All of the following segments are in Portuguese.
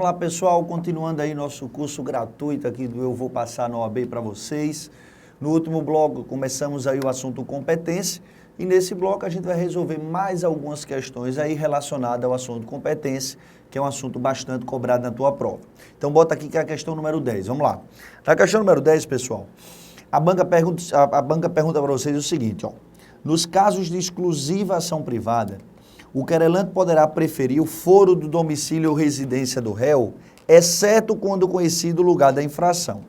Vamos lá, pessoal, continuando aí nosso curso gratuito aqui do Eu Vou Passar na OAB para vocês. No último bloco começamos aí o assunto competência e nesse bloco a gente vai resolver mais algumas questões aí relacionadas ao assunto competência, que é um assunto bastante cobrado na tua prova. Então bota aqui que é a questão número 10, vamos lá. Na questão número 10, pessoal, a banca pergunta para vocês o seguinte, ó. Nos casos de exclusiva ação privada, o querelante poderá preferir o foro do domicílio ou residência do réu, exceto quando conhecido o lugar da infração.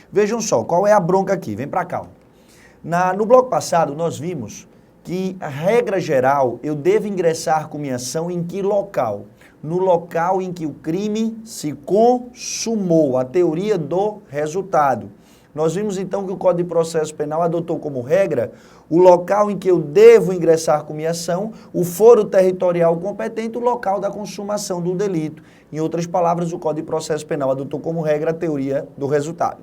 Vejam só, qual é a bronca aqui? Vem para cá. No bloco passado, nós vimos que, a regra geral, eu devo ingressar com minha ação em que local? No local em que o crime se consumou, a teoria do resultado. Nós vimos então que o Código de Processo Penal adotou como regra o local em que eu devo ingressar com minha ação, o foro territorial competente, o local da consumação do delito. Em outras palavras, o Código de Processo Penal adotou como regra a teoria do resultado.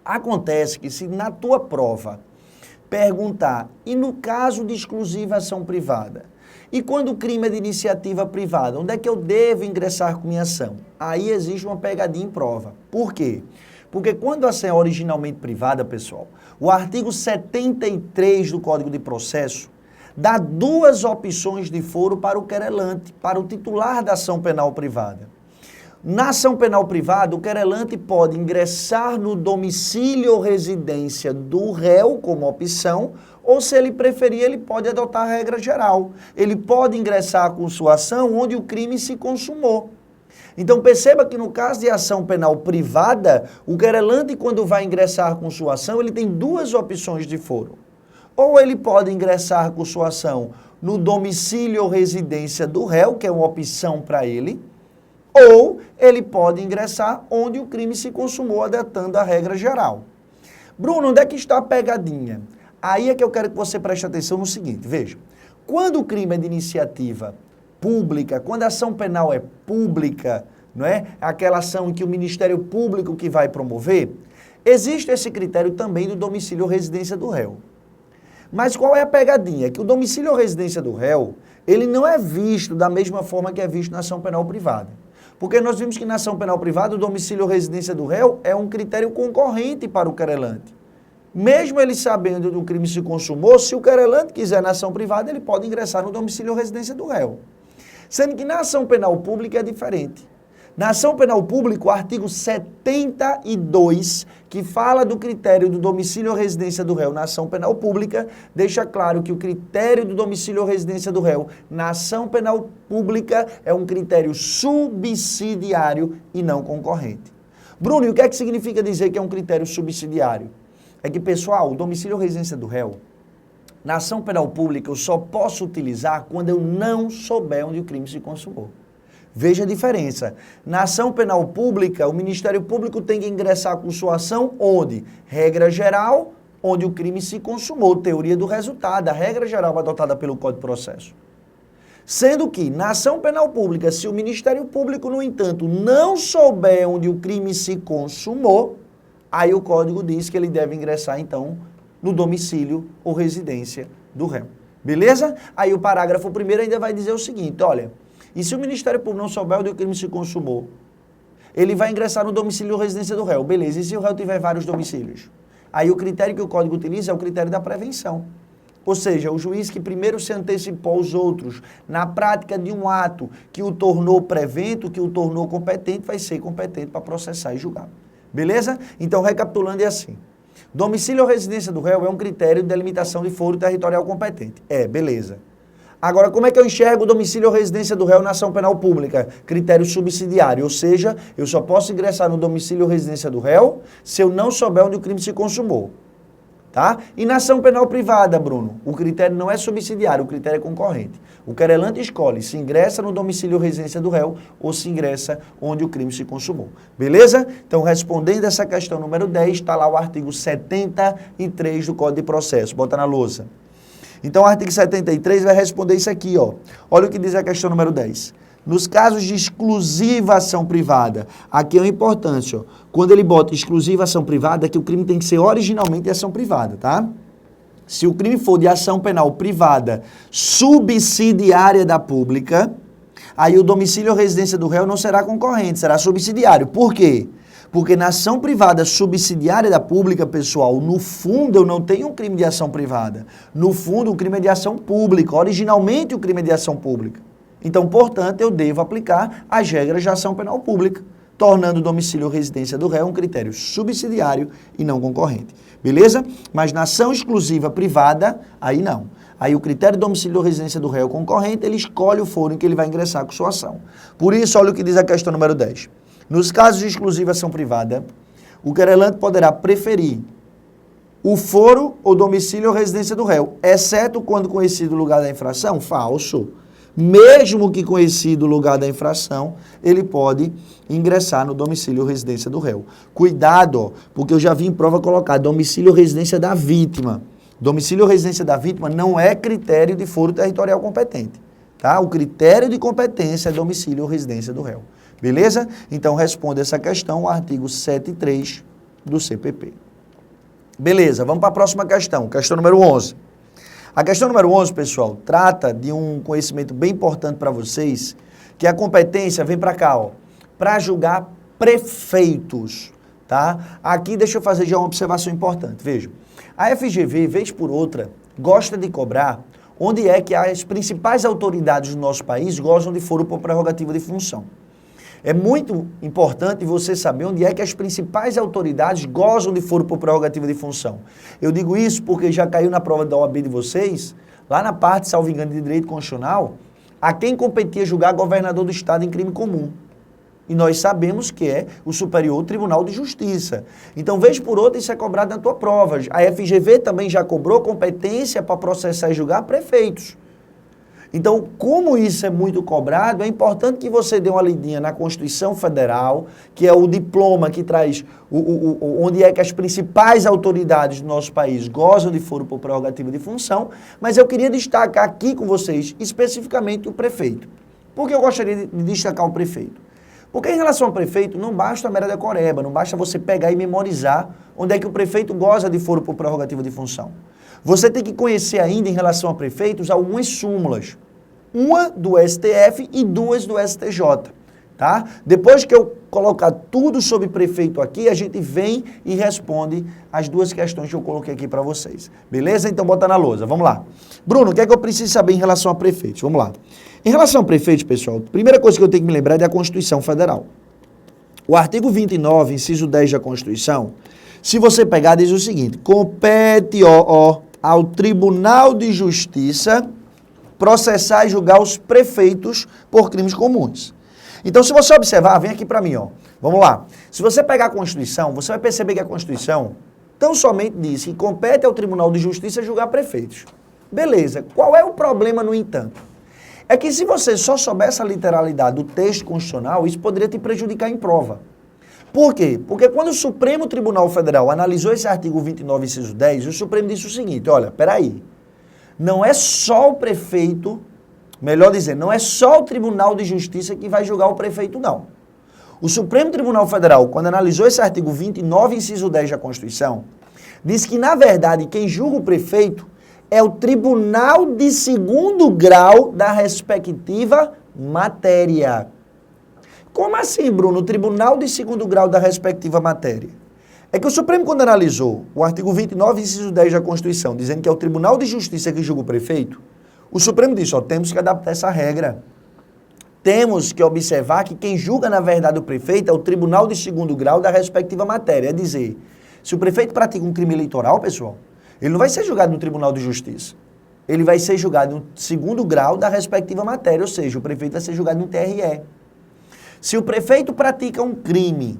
Acontece que se na tua prova perguntar, e no caso de exclusiva ação privada, e quando o crime é de iniciativa privada, onde é que eu devo ingressar com minha ação? Aí existe uma pegadinha em prova. Por quê? Porque quando a ação é originalmente privada, pessoal, o artigo 73 do Código de Processo dá duas opções de foro para o querelante, para o titular da ação penal privada. Na ação penal privada, o querelante pode ingressar no domicílio ou residência do réu como opção, ou se ele preferir, ele pode adotar a regra geral. Ele pode ingressar com sua ação onde o crime se consumou. Então perceba que no caso de ação penal privada, o querelante quando vai ingressar com sua ação, ele tem duas opções de foro. Ou ele pode ingressar com sua ação no domicílio ou residência do réu, que é uma opção para ele, ou ele pode ingressar onde o crime se consumou, adotando a regra geral. Bruno, onde é que está a pegadinha? Aí é que eu quero que você preste atenção no seguinte, veja, quando o crime é de iniciativa pública, quando a ação penal é pública, não é? Aquela ação em que o Ministério Público que vai promover, existe esse critério também do domicílio ou residência do réu. Mas qual é a pegadinha? Que o domicílio ou residência do réu, ele não é visto da mesma forma que é visto na ação penal privada. Porque nós vimos que na ação penal privada o domicílio ou residência do réu é um critério concorrente para o querelante. Mesmo ele sabendo do crime se consumou, se o querelante quiser na ação privada, ele pode ingressar no domicílio ou residência do réu. Sendo que na ação penal pública é diferente. Na ação penal pública, o artigo 72, que fala do critério do domicílio ou residência do réu na ação penal pública, deixa claro que o critério do domicílio ou residência do réu na ação penal pública é um critério subsidiário e não concorrente. Bruno, e o que é que significa dizer que é um critério subsidiário? É que, pessoal, o domicílio ou residência do réu, na ação penal pública, eu só posso utilizar quando eu não souber onde o crime se consumou. Veja a diferença. Na ação penal pública, o Ministério Público tem que ingressar com sua ação onde? Regra geral, onde o crime se consumou, teoria do resultado, a regra geral adotada pelo Código de Processo. Sendo que, na ação penal pública, se o Ministério Público, no entanto, não souber onde o crime se consumou, aí o Código diz que ele deve ingressar, então, no domicílio ou residência do réu. Beleza? Aí o parágrafo 1º ainda vai dizer o seguinte, olha, e se o Ministério Público não souber onde o crime se consumou, ele vai ingressar no domicílio ou residência do réu. Beleza, e se o réu tiver vários domicílios? Aí o critério que o Código utiliza é o critério da prevenção. Ou seja, o juiz que primeiro se antecipou aos outros na prática de um ato que o tornou prevento, que o tornou competente, vai ser competente para processar e julgar. Beleza? Então, recapitulando, é assim. Domicílio ou residência do réu é um critério de delimitação de foro territorial competente. Beleza. Agora, como é que eu enxergo o domicílio ou residência do réu na ação penal pública? Critério subsidiário, ou seja, eu só posso ingressar no domicílio ou residência do réu se eu não souber onde o crime se consumou. Tá? E na ação penal privada, Bruno, o critério não é subsidiário, o critério é concorrente. O querelante escolhe se ingressa no domicílio ou residência do réu ou se ingressa onde o crime se consumou. Beleza? Então, respondendo essa questão número 10, está lá o artigo 73 do Código de Processo. Bota na lousa. Então, o artigo 73 vai responder isso aqui, ó. Olha o que diz a questão número 10. Nos casos de exclusiva ação privada, aqui é uma importância, ó. Quando ele bota exclusiva ação privada, é que o crime tem que ser originalmente de ação privada, tá? Se o crime for de ação penal privada subsidiária da pública, Aí o domicílio ou residência do réu não será concorrente, será subsidiário. Por quê? Porque na ação privada subsidiária da pública, pessoal, no fundo eu não tenho um crime de ação privada. No fundo, o crime é de ação pública. Originalmente, o crime é de ação pública. Então, portanto, eu devo aplicar as regras de ação penal pública, tornando o domicílio ou residência do réu um critério subsidiário e não concorrente. Beleza? Mas na ação exclusiva privada, aí não. Aí o critério de domicílio ou residência do réu concorrente, ele escolhe o foro em que ele vai ingressar com sua ação. Por isso, olha o que diz a questão número 10. Nos casos de exclusiva ação privada, o querelante poderá preferir o foro ou domicílio ou residência do réu, exceto quando conhecido o lugar da infração? Falso. Mesmo que conhecido o lugar da infração, ele pode ingressar no domicílio ou residência do réu. Cuidado, ó, porque eu já vi em prova colocar domicílio ou residência da vítima. Domicílio ou residência da vítima não é critério de foro territorial competente. Tá? O critério de competência é domicílio ou residência do réu. Beleza? Então, responde essa questão o artigo 7.3 do CPP. Beleza, vamos para a próxima questão. Questão número 11. A questão número 11, pessoal, trata de um conhecimento bem importante para vocês, que a competência vem para cá, ó, para julgar prefeitos, tá? Aqui deixa eu fazer já uma observação importante. Vejam, a FGV, vez por outra, gosta de cobrar onde é que as principais autoridades do nosso país gozam de foro por prerrogativa de função. É muito importante você saber onde é que as principais autoridades gozam de foro por prerrogativa de função. Eu digo isso porque já caiu na prova da OAB de vocês, lá na parte, salvo engano, de direito constitucional, a quem competia julgar governador do estado em crime comum. E nós sabemos que é o Superior Tribunal de Justiça. Então, vez por outra, isso é cobrado na tua prova. A FGV também já cobrou competência para processar e julgar prefeitos. Então, como isso é muito cobrado, é importante que você dê uma lidinha na Constituição Federal, que é o diploma que traz onde é que as principais autoridades do nosso país gozam de foro por prerrogativa de função, mas eu queria destacar aqui com vocês especificamente o prefeito. Por que eu gostaria de destacar o prefeito? Porque em relação ao prefeito, não basta a mera decoreba, não basta você pegar e memorizar onde é que o prefeito goza de foro por prerrogativa de função. Você tem que conhecer ainda, em relação a prefeitos, algumas súmulas. Uma do STF e duas do STJ, tá? Depois que eu colocar tudo sobre prefeito aqui, a gente vem e responde as duas questões que eu coloquei aqui para vocês. Beleza? Então bota na lousa. Vamos lá. Bruno, o que é que eu preciso saber em relação a prefeitos? Vamos lá. Em relação a prefeitos, pessoal, a primeira coisa que eu tenho que me lembrar é da Constituição Federal. O artigo 29, inciso 10 da Constituição, se você pegar, diz o seguinte: compete ao Tribunal de Justiça processar e julgar os prefeitos por crimes comuns. Então, se você observar, vem aqui para mim, ó. Vamos lá. Se você pegar a Constituição, você vai perceber que a Constituição tão somente diz que compete ao Tribunal de Justiça julgar prefeitos. Beleza. Qual é o problema, no entanto? É que se você só souber essa literalidade do texto constitucional, isso poderia te prejudicar em prova. Por quê? Porque quando o Supremo Tribunal Federal analisou esse artigo 29, inciso 10, o Supremo disse o seguinte: olha, peraí, não é só o prefeito, melhor dizer, não é só o Tribunal de Justiça que vai julgar o prefeito, não. O Supremo Tribunal Federal, quando analisou esse artigo 29, inciso 10 da Constituição, disse que, na verdade, quem julga o prefeito é o Tribunal de Segundo Grau da respectiva matéria. Como assim, Bruno? O Tribunal de Segundo Grau da respectiva matéria? É que o Supremo, quando analisou o artigo 29, inciso 10 da Constituição, dizendo que é o Tribunal de Justiça que julga o prefeito, o Supremo disse, ó, temos que adaptar essa regra. Temos que observar que quem julga, na verdade, o prefeito é o Tribunal de Segundo Grau da respectiva matéria. É dizer, se o prefeito pratica um crime eleitoral, pessoal, ele não vai ser julgado no Tribunal de Justiça. Ele vai ser julgado no segundo grau da respectiva matéria, ou seja, o prefeito vai ser julgado no TRE. Se o prefeito pratica um crime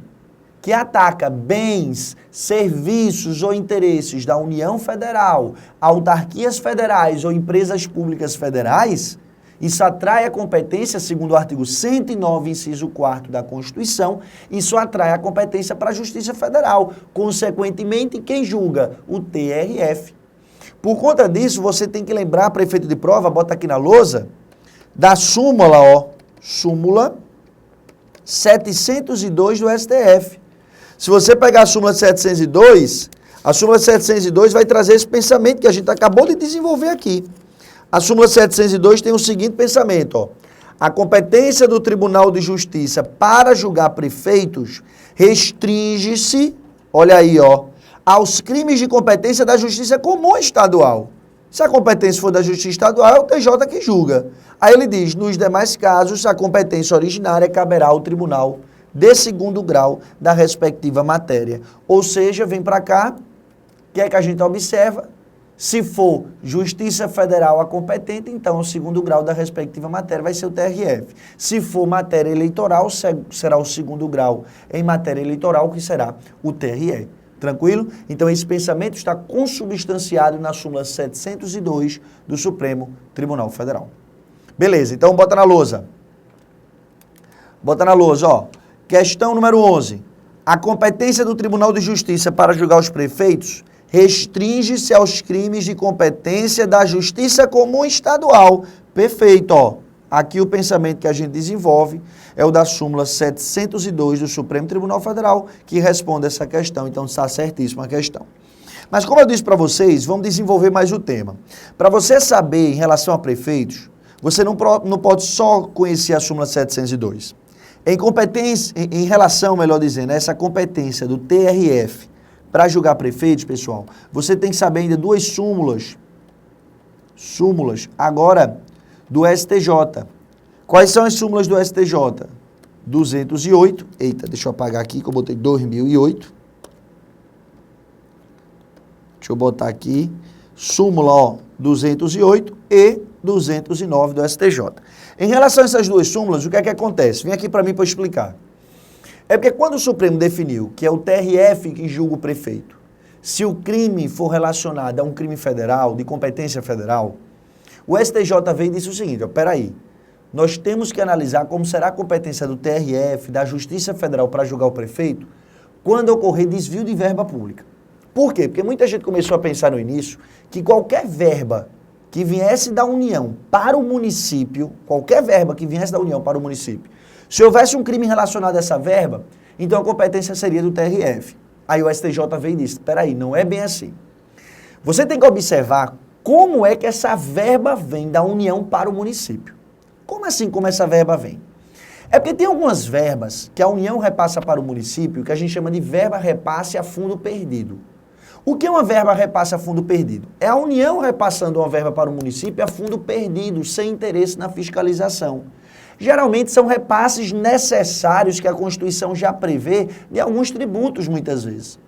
que ataca bens, serviços ou interesses da União Federal, autarquias federais ou empresas públicas federais, isso atrai a competência, segundo o artigo 109, inciso 4 da Constituição, isso atrai a competência para a Justiça Federal. Consequentemente, quem julga? O TRF. Por conta disso, você tem que lembrar, prefeito de prova, bota aqui na lousa, da súmula, ó, súmula 702 do STF. Se você pegar a súmula 702, a súmula 702 vai trazer esse pensamento que a gente acabou de desenvolver aqui. A súmula 702 tem o seguinte pensamento, ó. A competência do Tribunal de Justiça para julgar prefeitos restringe-se, olha aí, ó, aos crimes de competência da Justiça Comum Estadual. Se a competência for da Justiça Estadual, é o TJ que julga. Aí ele diz, nos demais casos, a competência originária caberá ao Tribunal de segundo grau da respectiva matéria. Ou seja, vem para cá, o que é que a gente observa? Se for Justiça Federal a competente, então o segundo grau da respectiva matéria vai ser o TRF. Se for matéria eleitoral, será o segundo grau em matéria eleitoral, que será o TRE. Tranquilo? Então esse pensamento está consubstanciado na súmula 702 do Supremo Tribunal Federal. Beleza, então bota na lousa. Bota na lousa, ó. Questão número 11. A competência do Tribunal de Justiça para julgar os prefeitos restringe-se aos crimes de competência da Justiça Comum Estadual. Perfeito, ó. Aqui o pensamento que a gente desenvolve é o da súmula 702 do Supremo Tribunal Federal, que responde essa questão, então está certíssima a questão. Mas como eu disse para vocês, vamos desenvolver mais o tema. Para você saber em relação a prefeitos, você não pode só conhecer a súmula 702. Em relação, melhor dizendo, a essa competência do TRF, para julgar prefeitos, pessoal, você tem que saber ainda duas súmulas agora do STJ. Quais são as súmulas do STJ? 208, eita, deixa eu apagar aqui que eu botei 2008. Deixa eu botar aqui, súmula, ó, 208 e 209 do STJ. Em relação a essas duas súmulas, o que é que acontece? Vem aqui para mim para explicar. É porque quando o Supremo definiu que é o TRF que julga o prefeito, se o crime for relacionado a um crime federal, de competência federal, o STJ veio e disse o seguinte, ó, peraí, nós temos que analisar como será a competência do TRF, da Justiça Federal para julgar o prefeito, quando ocorrer desvio de verba pública. Por quê? Porque muita gente começou a pensar no início que qualquer verba que viesse da União para o município, qualquer verba que viesse da União para o município, se houvesse um crime relacionado a essa verba, então a competência seria do TRF. Aí o STJ veio e disse, peraí, não é bem assim. Você tem que observar como é que essa verba vem da União para o município. Como assim, como essa verba vem? É porque tem algumas verbas que a União repassa para o município, que a gente chama de verba repasse a fundo perdido. O que é uma verba repasse a fundo perdido? É a União repassando uma verba para o município a fundo perdido, sem interesse na fiscalização. Geralmente são repasses necessários que a Constituição já prevê de alguns tributos, muitas vezes.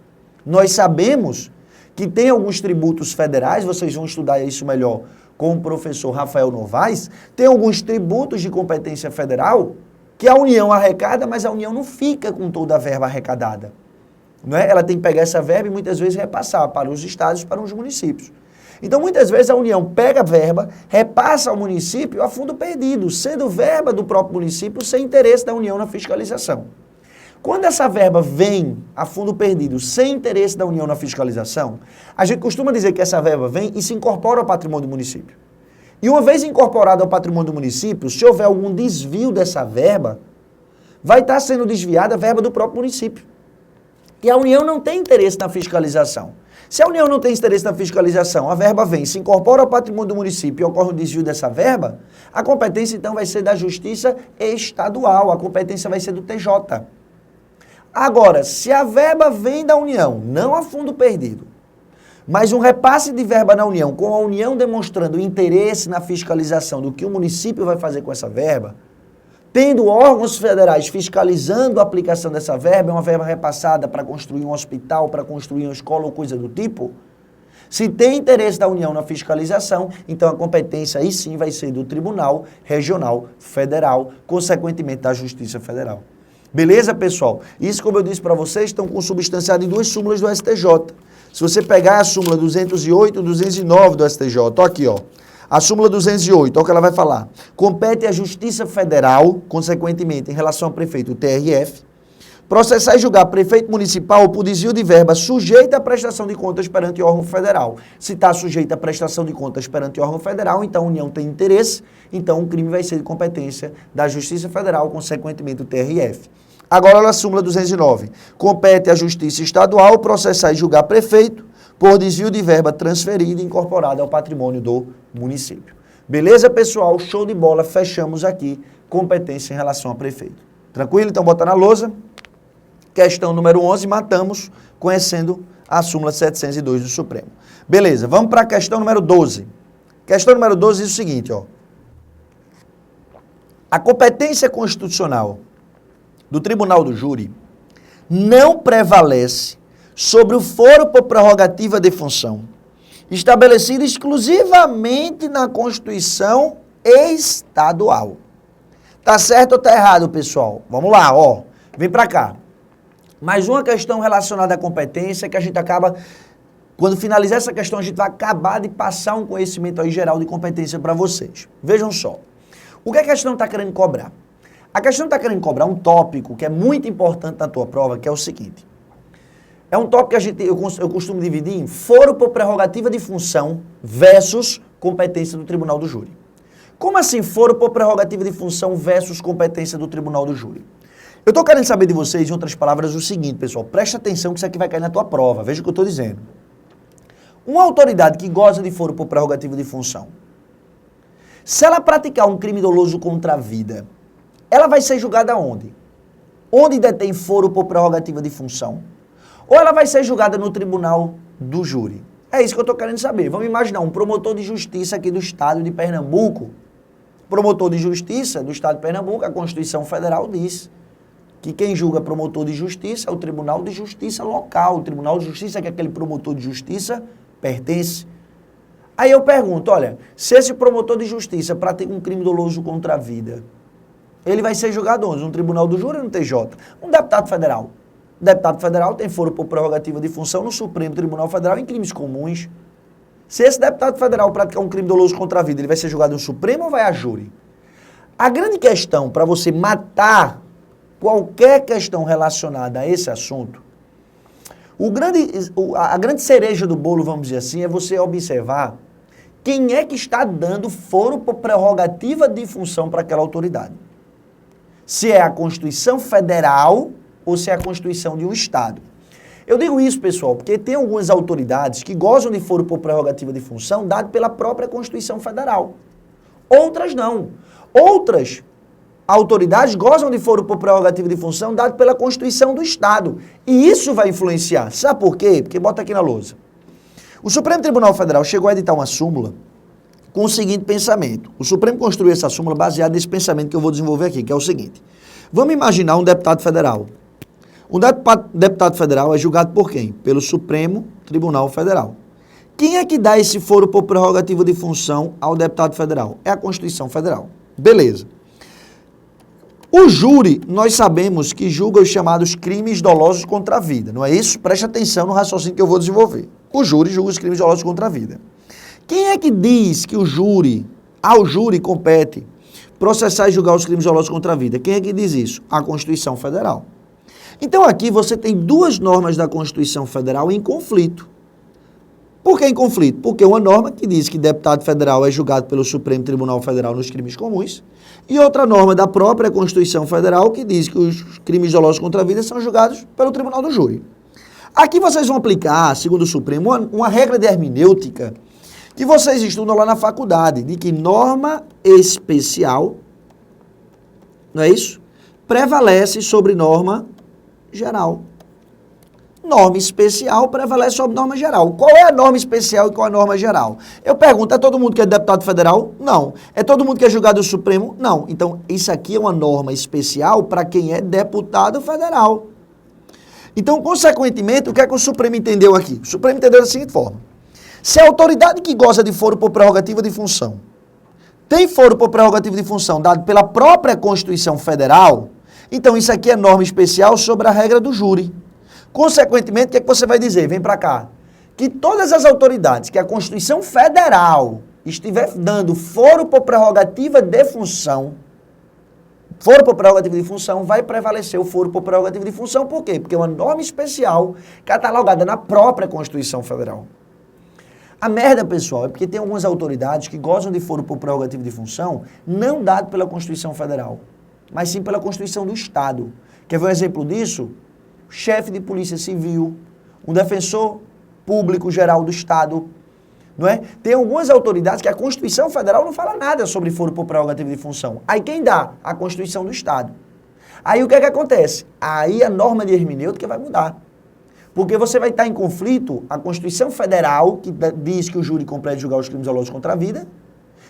Nós sabemos que tem alguns tributos federais, vocês vão estudar isso melhor com o professor Rafael Novaes, tem alguns tributos de competência federal que a União arrecada, mas a União não fica com toda a verba arrecadada. Não é? Ela tem que pegar essa verba e muitas vezes repassar para os estados e para os municípios. Então, muitas vezes a União pega a verba, repassa ao município a fundo perdido, sendo verba do próprio município sem interesse da União na fiscalização. Quando essa verba vem a fundo perdido, sem interesse da União na fiscalização, a gente costuma dizer que essa verba vem e se incorpora ao patrimônio do município. E uma vez incorporada ao patrimônio do município, se houver algum desvio dessa verba, vai estar sendo desviada a verba do próprio município. E a União não tem interesse na fiscalização. Se a União não tem interesse na fiscalização, a verba vem, se incorpora ao patrimônio do município e ocorre um desvio dessa verba, a competência então vai ser da Justiça Estadual, a competência vai ser do TJ. Agora, se a verba vem da União, não a fundo perdido, mas um repasse de verba na União, com a União demonstrando interesse na fiscalização do que o município vai fazer com essa verba, tendo órgãos federais fiscalizando a aplicação dessa verba, é uma verba repassada para construir um hospital, para construir uma escola ou coisa do tipo, se tem interesse da União na fiscalização, então a competência aí sim vai ser do Tribunal Regional Federal, consequentemente da Justiça Federal. Beleza, pessoal? Isso, como eu disse para vocês, estão consubstanciados em duas súmulas do STJ. Se você pegar a súmula 208 e 209 do STJ, ó aqui, ó. A súmula 208, olha o que ela vai falar. Compete à Justiça Federal, consequentemente, em relação ao prefeito, o TRF, processar e julgar prefeito municipal por desvio de verba sujeita à prestação de contas perante órgão federal. Se está sujeita à prestação de contas perante órgão federal, então a União tem interesse, então o crime vai ser de competência da Justiça Federal, consequentemente, o TRF. Agora, olha a súmula 209. Compete à Justiça Estadual processar e julgar prefeito por desvio de verba transferida e incorporada ao patrimônio do município. Beleza, pessoal? Show de bola. Fechamos aqui competência em relação a prefeito. Tranquilo? Então, bota na lousa. Questão número 11, matamos, conhecendo a súmula 702 do Supremo. Beleza, vamos para a questão número 12. Questão número 12 diz o seguinte, ó. A competência constitucional do Tribunal do Júri não prevalece sobre o foro por prerrogativa de função, estabelecido exclusivamente na Constituição Estadual. Tá certo ou tá errado, pessoal? Vamos lá, ó. Vem para cá. Mais uma questão relacionada à competência que a gente acaba... Quando finalizar essa questão, a gente vai acabar de passar um conhecimento aí geral de competência para vocês. Vejam só. O que a questão está querendo cobrar? A questão está querendo cobrar um tópico que é muito importante na tua prova, que é o seguinte. É um tópico que eu costumo dividir em foro por prerrogativa de função versus competência do Tribunal do Júri. Como assim foro por prerrogativa de função versus competência do Tribunal do Júri? Eu estou querendo saber de vocês, em outras palavras, o seguinte, pessoal. Presta atenção que isso aqui vai cair na tua prova. Veja o que eu estou dizendo. Uma autoridade que goza de foro por prerrogativa de função, se ela praticar um crime doloso contra a vida, ela vai ser julgada onde? Onde detém foro por prerrogativa de função? Ou ela vai ser julgada no Tribunal do Júri? É isso que eu estou querendo saber. Vamos imaginar um promotor de justiça aqui do Estado de Pernambuco. Promotor de justiça do Estado de Pernambuco, a Constituição Federal diz que quem julga promotor de justiça é o Tribunal de Justiça local. O Tribunal de Justiça que aquele promotor de justiça pertence. Aí eu pergunto, olha, se esse promotor de justiça pratica um crime doloso contra a vida, ele vai ser julgado onde? No Tribunal do Júri ou no TJ? Um deputado federal. O deputado federal tem foro por prerrogativa de função no Supremo Tribunal Federal em crimes comuns. Se esse deputado federal praticar um crime doloso contra a vida, ele vai ser julgado no Supremo ou vai a júri? A grande questão para você matar qualquer questão relacionada a esse assunto, a grande cereja do bolo, vamos dizer assim, é você observar quem é que está dando foro por prerrogativa de função para aquela autoridade. Se é a Constituição Federal ou se é a Constituição de um Estado. Eu digo isso, pessoal, porque tem algumas autoridades que gozam de foro por prerrogativa de função dado pela própria Constituição Federal. Outras não. Outras autoridades gozam de foro por prerrogativa de função dado pela Constituição do Estado. E isso vai influenciar. Sabe por quê? Porque bota aqui na lousa. O Supremo Tribunal Federal chegou a editar uma súmula com o seguinte pensamento. O Supremo construiu essa súmula baseada nesse pensamento que eu vou desenvolver aqui, que é o seguinte. Vamos imaginar um deputado federal. Um deputado federal é julgado por quem? Pelo Supremo Tribunal Federal. Quem é que dá esse foro por prerrogativa de função ao deputado federal? É a Constituição Federal. Beleza. O júri, nós sabemos que julga os chamados crimes dolosos contra a vida, não é isso? Preste atenção no raciocínio que eu vou desenvolver. O júri julga os crimes dolosos contra a vida. Quem é que diz que ao júri compete processar e julgar os crimes dolosos contra a vida? Quem é que diz isso? A Constituição Federal. Então aqui você tem duas normas da Constituição Federal em conflito. Por que em conflito? Porque uma norma que diz que deputado federal é julgado pelo Supremo Tribunal Federal nos crimes comuns e outra norma da própria Constituição Federal que diz que os crimes dolosos contra a vida são julgados pelo Tribunal do Júri. Aqui vocês vão aplicar, segundo o Supremo, uma regra de hermenêutica que vocês estudam lá na faculdade, de que norma especial, não é isso? Prevalece sobre norma geral. Norma especial prevalece sobre norma geral. Qual é a norma especial e qual é a norma geral? Eu pergunto, é todo mundo que é deputado federal? Não. É todo mundo que é julgado do Supremo? Não. Então, isso aqui é uma norma especial para quem é deputado federal. Então, consequentemente, o que é que o Supremo entendeu aqui? O Supremo entendeu da seguinte forma. Se a autoridade que goza de foro por prerrogativa de função tem foro por prerrogativa de função dado pela própria Constituição Federal, então isso aqui é norma especial sobre a regra do júri. Consequentemente, o que é que você vai dizer? Vem para cá. Que todas as autoridades que a Constituição Federal estiver dando foro por prerrogativa de função, vai prevalecer o foro por prerrogativa de função. Por quê? Porque é uma norma especial catalogada na própria Constituição Federal. A merda, pessoal, é porque tem algumas autoridades que gozam de foro por prerrogativa de função não dado pela Constituição Federal, mas sim pela Constituição do Estado. Quer ver um exemplo disso? Chefe de Polícia Civil, um defensor público geral do Estado, não é? Tem algumas autoridades que a Constituição Federal não fala nada sobre foro por prerrogativa de função. Aí quem dá? A Constituição do Estado. Aí o que é que acontece? Aí a norma de hermenêutica vai mudar. Porque você vai estar em conflito a Constituição Federal, que diz que o júri compete julgar os crimes dolosos contra a vida,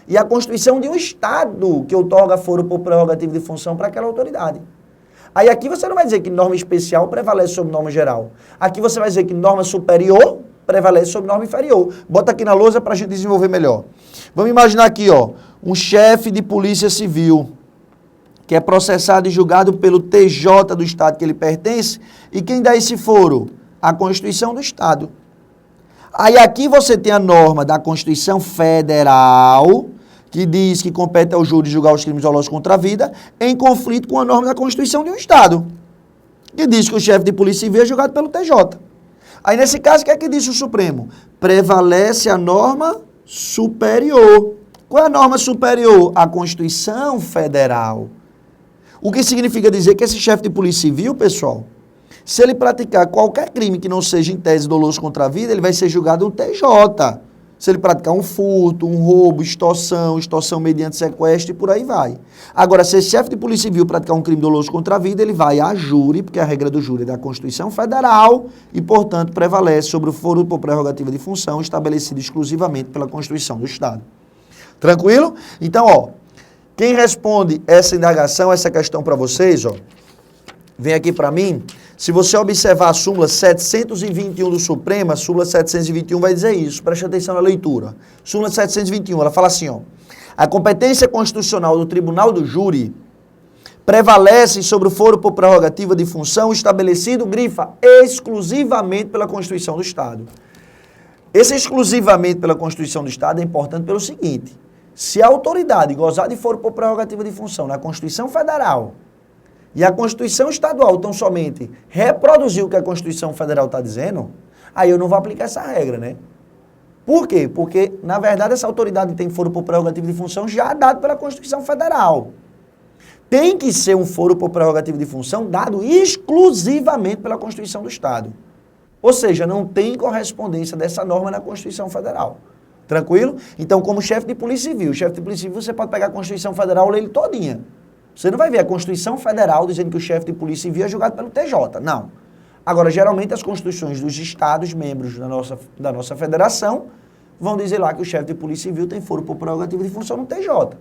e a Constituição de um Estado, que outorga foro por prerrogativa de função para aquela autoridade. Aí aqui você não vai dizer que norma especial prevalece sobre norma geral. Aqui você vai dizer que norma superior prevalece sobre norma inferior. Bota aqui na lousa para a gente desenvolver melhor. Vamos imaginar aqui, ó, um chefe de polícia civil que é processado e julgado pelo TJ do Estado que ele pertence. E quem dá esse foro? A Constituição do Estado. Aí aqui você tem a norma da Constituição Federal, que diz que compete ao júri julgar os crimes dolosos contra a vida, em conflito com a norma da Constituição de um Estado, que diz que o chefe de polícia civil é julgado pelo TJ. Aí, nesse caso, o que é que disse o Supremo? Prevalece a norma superior. Qual é a norma superior? A Constituição Federal. O que significa dizer que esse chefe de polícia civil, pessoal, se ele praticar qualquer crime que não seja em tese doloso contra a vida, ele vai ser julgado no TJ. Se ele praticar um furto, um roubo, extorsão mediante sequestro e por aí vai. Agora, se esse chefe de polícia civil praticar um crime doloso contra a vida, ele vai a júri, porque a regra do júri é da Constituição Federal e, portanto, prevalece sobre o foro por prerrogativa de função estabelecido exclusivamente pela Constituição do Estado. Tranquilo? Então, ó, quem responde essa indagação, essa questão para vocês, ó, vem aqui para mim. Se você observar a súmula 721 do Supremo, a súmula 721 vai dizer isso. Preste atenção na leitura. Súmula 721, ela fala assim, ó. A competência constitucional do Tribunal do Júri prevalece sobre o foro por prerrogativa de função estabelecido, grifa, exclusivamente pela Constituição do Estado. Esse exclusivamente pela Constituição do Estado é importante pelo seguinte. Se a autoridade gozar de foro por prerrogativa de função na Constituição Federal e a Constituição Estadual tão somente reproduzir o que a Constituição Federal está dizendo, aí eu não vou aplicar essa regra, né? Por quê? Porque, na verdade, essa autoridade tem foro por prerrogativa de função já dado pela Constituição Federal. Tem que ser um foro por prerrogativa de função dado exclusivamente pela Constituição do Estado. Ou seja, não tem correspondência dessa norma na Constituição Federal. Tranquilo? Então, como chefe de polícia civil, você pode pegar a Constituição Federal e ler ele todinha. Você não vai ver a Constituição Federal dizendo que o chefe de polícia civil é julgado pelo TJ, não. Agora, geralmente as constituições dos estados, membros da nossa federação, vão dizer lá que o chefe de polícia civil tem foro por prerrogativa de função no TJ.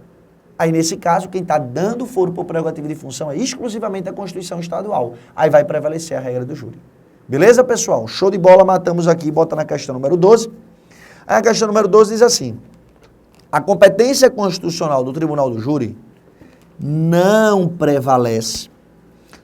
Aí, nesse caso, quem está dando foro por prerrogativa de função é exclusivamente a Constituição Estadual. Aí vai prevalecer a regra do júri. Beleza, pessoal? Show de bola, matamos aqui, bota na questão número 12. Aí a questão número 12 diz assim, a competência constitucional do Tribunal do Júri não prevalece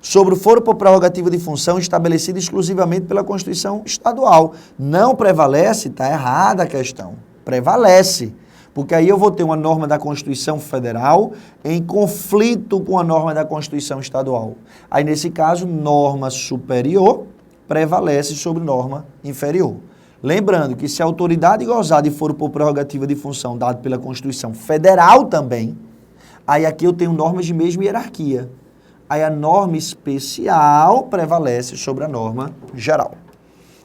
sobre o foro por prerrogativa de função estabelecido exclusivamente pela Constituição Estadual. Não prevalece, está errada a questão. Prevalece, porque aí eu vou ter uma norma da Constituição Federal em conflito com a norma da Constituição Estadual. Aí, nesse caso, norma superior prevalece sobre norma inferior. Lembrando que se a autoridade gozar de foro por prerrogativa de função dado pela Constituição Federal também, aí aqui eu tenho normas de mesma hierarquia. Aí a norma especial prevalece sobre a norma geral.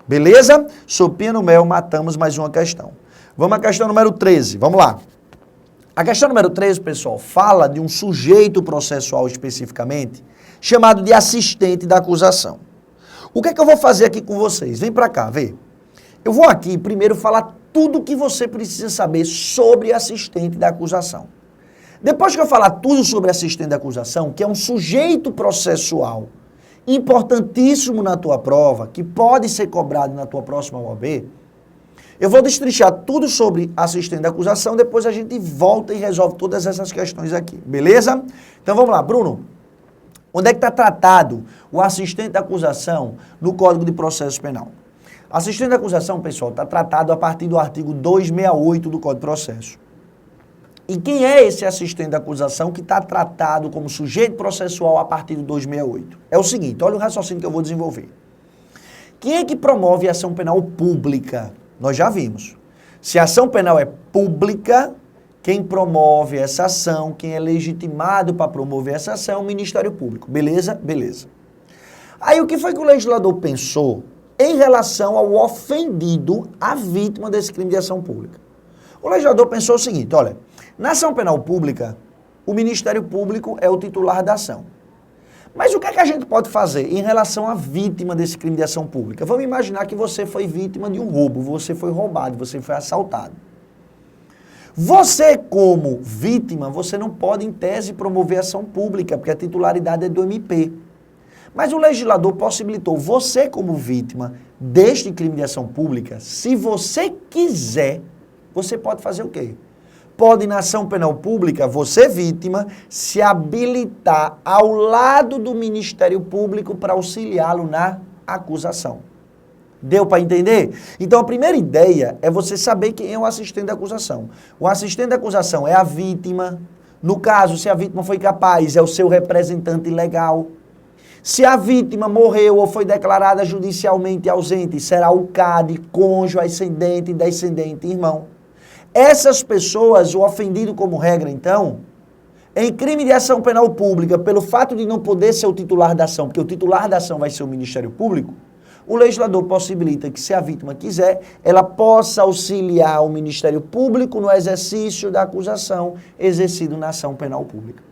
Beleza? Sopinha no mel, matamos mais uma questão. Vamos à questão número 13, vamos lá. A questão número 13, pessoal, fala de um sujeito processual especificamente, chamado de assistente da acusação. O que é que eu vou fazer aqui com vocês? Vem pra cá, vê. Eu vou aqui primeiro falar tudo o que você precisa saber sobre assistente da acusação. Depois que eu falar tudo sobre assistente da acusação, que é um sujeito processual importantíssimo na tua prova, que pode ser cobrado na tua próxima OAB, eu vou destrinchar tudo sobre assistente da acusação, depois a gente volta e resolve todas essas questões aqui, beleza? Então vamos lá, Bruno. Onde é que está tratado o assistente da acusação no Código de Processo Penal? Assistente da acusação, pessoal, está tratado a partir do artigo 268 do Código de Processo. E quem é esse assistente da acusação que está tratado como sujeito processual a partir do 268? É o seguinte, olha o raciocínio que eu vou desenvolver. Quem é que promove a ação penal pública? Nós já vimos. Se a ação penal é pública, quem promove essa ação, quem é legitimado para promover essa ação é o Ministério Público. Beleza? Beleza. Aí o que foi que o legislador pensou em relação ao ofendido, a vítima desse crime de ação pública? O legislador pensou o seguinte, olha, na ação penal pública, o Ministério Público é o titular da ação. Mas o que é que a gente pode fazer em relação à vítima desse crime de ação pública? Vamos imaginar que você foi vítima de um roubo, você foi roubado, você foi assaltado. Você, como vítima, você não pode, em tese, promover ação pública, porque a titularidade é do MP. Mas o legislador possibilitou você, como vítima deste crime de ação pública, se você quiser, você pode fazer o quê? Pode, na ação penal pública, você, vítima, se habilitar ao lado do Ministério Público para auxiliá-lo na acusação. Deu para entender? Então, a primeira ideia é você saber quem é o assistente da acusação. O assistente da acusação é a vítima. No caso, se a vítima foi capaz, é o seu representante legal. Se a vítima morreu ou foi declarada judicialmente ausente, será o CAD, cônjuge, ascendente, descendente, irmão. Essas pessoas, o ofendido como regra, então, em crime de ação penal pública, pelo fato de não poder ser o titular da ação, porque o titular da ação vai ser o Ministério Público, o legislador possibilita que, se a vítima quiser, ela possa auxiliar o Ministério Público no exercício da acusação exercido na ação penal pública.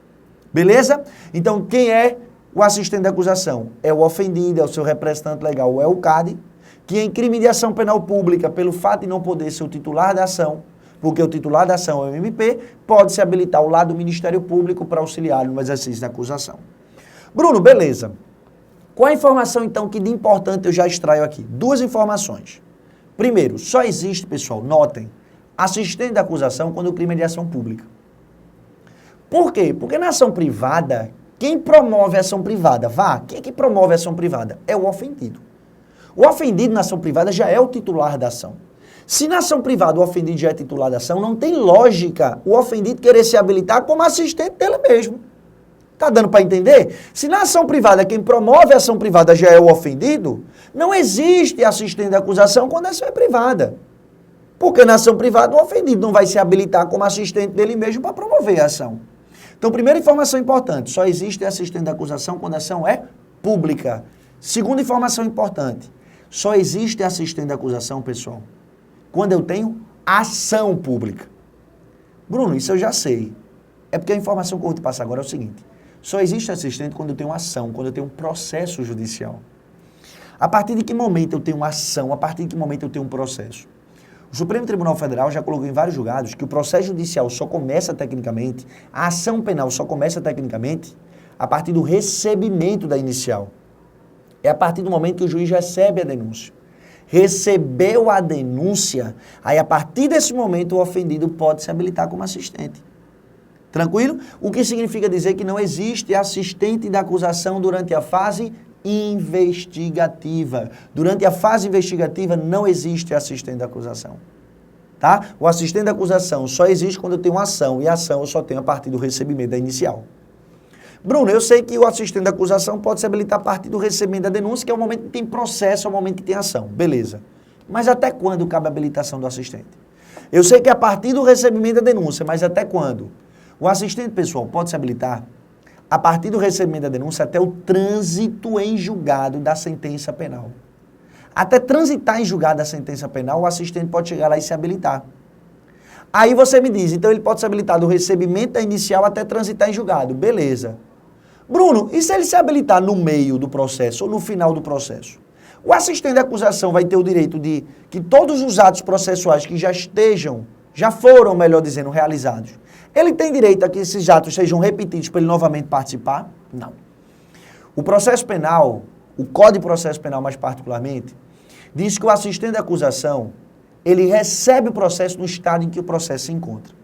Beleza? Então, quem é o assistente da acusação? É o ofendido, é o seu representante legal, é o CAD, que em crime de ação penal pública, pelo fato de não poder ser o titular da ação, porque o titular da ação é o MP, pode se habilitar ao lado do Ministério Público para auxiliar no exercício da acusação. Bruno, beleza. Qual a informação, então, que de importante eu já extraio aqui? Duas informações. Primeiro, só existe, pessoal, notem, assistente da acusação quando o crime é de ação pública. Por quê? Porque na ação privada, quem promove a ação privada? Quem é que promove a ação privada? É o ofendido. O ofendido na ação privada já é o titular da ação. Se na ação privada o ofendido já é titular da ação, não tem lógica o ofendido querer se habilitar como assistente dele mesmo. Tá dando para entender? Se na ação privada quem promove a ação privada já é o ofendido, não existe assistente da acusação quando a ação é privada. Porque na ação privada o ofendido não vai se habilitar como assistente dele mesmo para promover a ação. Então, primeira informação importante, só existe assistente da acusação quando a ação é pública. Segunda informação importante, só existe assistente da acusação, pessoal, quando eu tenho ação pública. Bruno, isso eu já sei. É porque a informação que eu vou te passar agora é o seguinte. Só existe assistente quando eu tenho ação, quando eu tenho um processo judicial. A partir de que momento eu tenho uma ação, a partir de que momento eu tenho um processo? O Supremo Tribunal Federal já colocou em vários julgados que o processo judicial só começa tecnicamente, a ação penal só começa tecnicamente a partir do recebimento da inicial. É a partir do momento que o juiz recebe a denúncia. Recebeu a denúncia, aí a partir desse momento o ofendido pode se habilitar como assistente. Tranquilo? O que significa dizer que não existe assistente da acusação durante a fase investigativa. Durante a fase investigativa não existe assistente da acusação. Tá? O assistente da acusação só existe quando eu tenho uma ação, e a ação eu só tenho a partir do recebimento da inicial. Bruno, eu sei que o assistente da acusação pode se habilitar a partir do recebimento da denúncia, que é o momento que tem processo, é o momento que tem ação. Beleza. Mas até quando cabe a habilitação do assistente? Eu sei que é a partir do recebimento da denúncia, mas até quando? O assistente, pessoal, pode se habilitar a partir do recebimento da denúncia até o trânsito em julgado da sentença penal. Até transitar em julgado da sentença penal, o assistente pode chegar lá e se habilitar. Aí você me diz, então ele pode se habilitar do recebimento da inicial até transitar em julgado. Beleza. Bruno, e se ele se habilitar no meio do processo ou no final do processo? O assistente da acusação vai ter o direito de que todos os atos processuais que já foram, melhor dizendo, realizados, ele tem direito a que esses atos sejam repetidos para ele novamente participar? Não. O processo penal, o Código de Processo Penal mais particularmente, diz que o assistente da acusação, ele recebe o processo no estado em que o processo se encontra.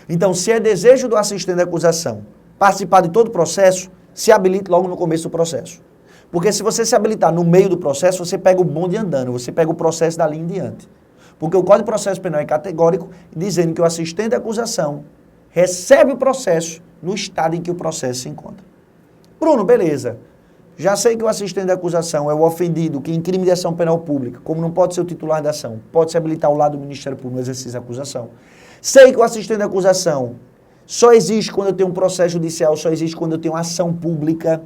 Então, se é desejo do assistente da acusação participar de todo o processo, se habilite logo no começo do processo. Porque se você se habilitar no meio do processo, você pega o bonde andando, você pega o processo dali em diante. Porque o Código de Processo Penal é categórico, dizendo que o assistente da acusação recebe o processo no estado em que o processo se encontra. Bruno, beleza. Já sei que o assistente da acusação é o ofendido que em crime de ação penal pública, como não pode ser o titular da ação, pode se habilitar ao lado do Ministério Público no exercício da acusação. Sei que o assistente da acusação só existe quando eu tenho um processo judicial, só existe quando eu tenho ação pública.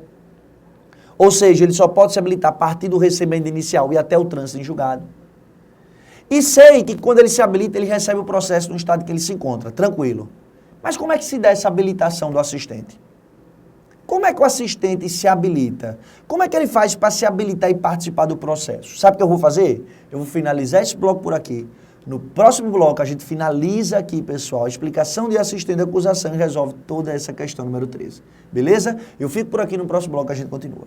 Ou seja, ele só pode se habilitar a partir do recebimento inicial e até o trânsito em julgado. E sei que quando ele se habilita, ele recebe o processo no estado que ele se encontra, tranquilo. Mas como é que se dá essa habilitação do assistente? Como é que o assistente se habilita? Como é que ele faz para se habilitar e participar do processo? Sabe o que eu vou fazer? Eu vou finalizar esse bloco por aqui. No próximo bloco, a gente finaliza aqui, pessoal, a explicação de assistente de acusação e resolve toda essa questão número 13. Beleza? Eu fico por aqui, no próximo bloco a gente continua.